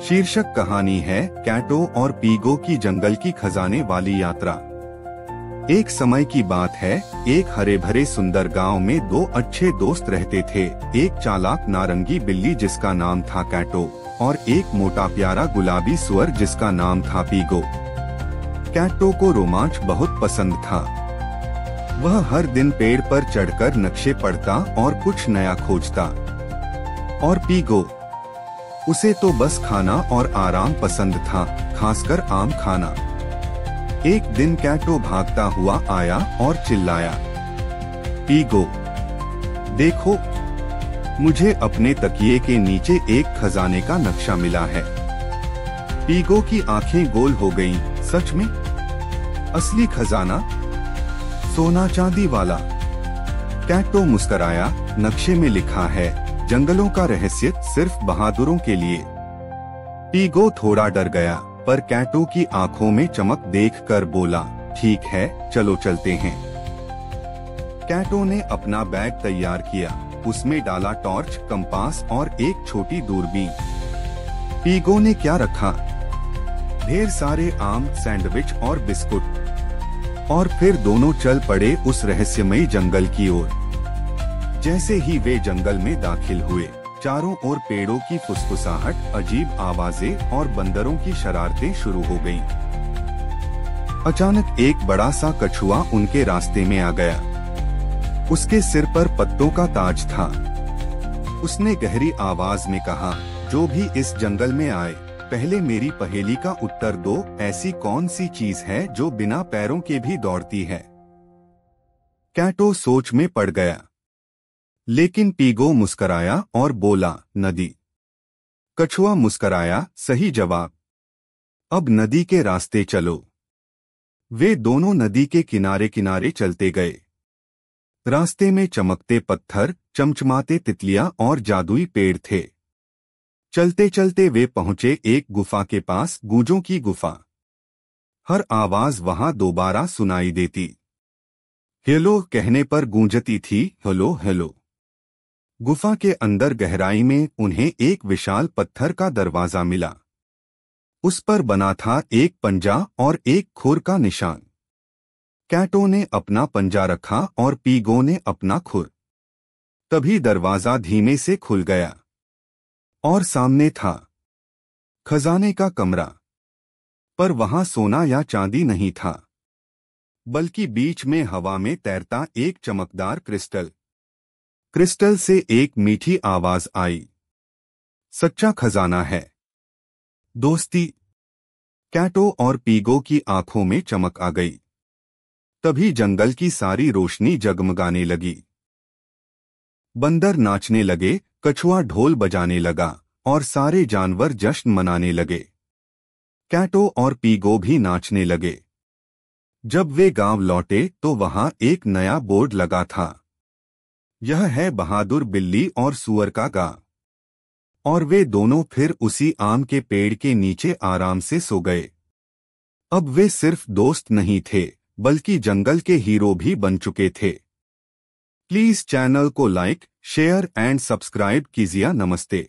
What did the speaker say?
शीर्षक कहानी है कैटो और पीगो की जंगल की खजाने वाली यात्रा। एक समय की बात है, एक हरे भरे सुंदर गांव में दो अच्छे दोस्त रहते थे। एक चालाक नारंगी बिल्ली जिसका नाम था कैटो और एक मोटा प्यारा गुलाबी सुअर जिसका नाम था पीगो। कैटो को रोमांच बहुत पसंद था। वह हर दिन पेड़ पर चढ़कर नक्शे पढ़ता और कुछ नया खोजता। और पीगो, उसे तो बस खाना और आराम पसंद था, खासकर आम खाना। एक दिन कैटो भागता हुआ आया और चिल्लाया, पीगो, देखो, मुझे अपने तकिए के नीचे एक खजाने का नक्शा मिला है। पीगो की आंखें गोल हो गईं। सच में? असली खजाना? सोना चांदी वाला? कैटो मुस्कराया। नक्शे में लिखा है, जंगलों का रहस्य सिर्फ बहादुरों के लिए। पीगो थोड़ा डर गया, पर कैटो की आंखों में चमक देखकर बोला, ठीक है, चलो चलते हैं। कैटो ने अपना बैग तैयार किया। उसमें डाला टॉर्च, कंपास और एक छोटी दूरबीन। पीगो ने क्या रखा? ढेर सारे आम, सैंडविच और बिस्कुट। और फिर दोनों चल पड़े उस रहस्यमयी जंगल की ओर। जैसे ही वे जंगल में दाखिल हुए, चारों ओर पेड़ों की फुसफुसाहट, अजीब आवाजें और बंदरों की शरारतें शुरू हो गईं। अचानक एक बड़ा सा कछुआ उनके रास्ते में आ गया। उसके सिर पर पत्तों का ताज था। उसने गहरी आवाज में कहा, जो भी इस जंगल में आए, पहले मेरी पहेली का उत्तर दो। ऐसी कौन सी चीज है जो बिना पैरों के भी दौड़ती है? कैटो सोच में पड़ गया। लेकिन पीगो मुस्कराया और बोला, नदी। कछुआ मुस्कराया, सही जवाब। अब नदी के रास्ते चलो। वे दोनों नदी के किनारे किनारे चलते गए। रास्ते में चमकते पत्थर, चमचमाते तितलियां और जादुई पेड़ थे। चलते चलते वे पहुंचे एक गुफा के पास, गूंजों की गुफा। हर आवाज वहां दोबारा सुनाई देती। हेलो कहने पर गूंजती थी, हेलो हेलो। गुफा के अंदर गहराई में उन्हें एक विशाल पत्थर का दरवाजा मिला। उस पर बना था एक पंजा और एक खुर का निशान। कैटो ने अपना पंजा रखा और पीगो ने अपना खुर। तभी दरवाजा धीमे से खुल गया और सामने था खजाने का कमरा। पर वहां सोना या चांदी नहीं था, बल्कि बीच में हवा में तैरता एक चमकदार क्रिस्टल। क्रिस्टल से एक मीठी आवाज आई, सच्चा खजाना है। दोस्ती। कैटो और पीगो की आंखों में चमक आ गई। तभी जंगल की सारी रोशनी जगमगाने लगी। बंदर नाचने लगे, कछुआ ढोल बजाने लगा और सारे जानवर जश्न मनाने लगे। कैटो और पीगो भी नाचने लगे। जब वे गांव लौटे तो वहां एक नया बोर्ड लगा था, यह है बहादुर बिल्ली और सुअर का गांव। और वे दोनों फिर उसी आम के पेड़ के नीचे आराम से सो गए। अब वे सिर्फ दोस्त नहीं थे, बल्कि जंगल के हीरो भी बन चुके थे। प्लीज चैनल को लाइक, शेयर एंड सब्सक्राइब कीजिए। नमस्ते।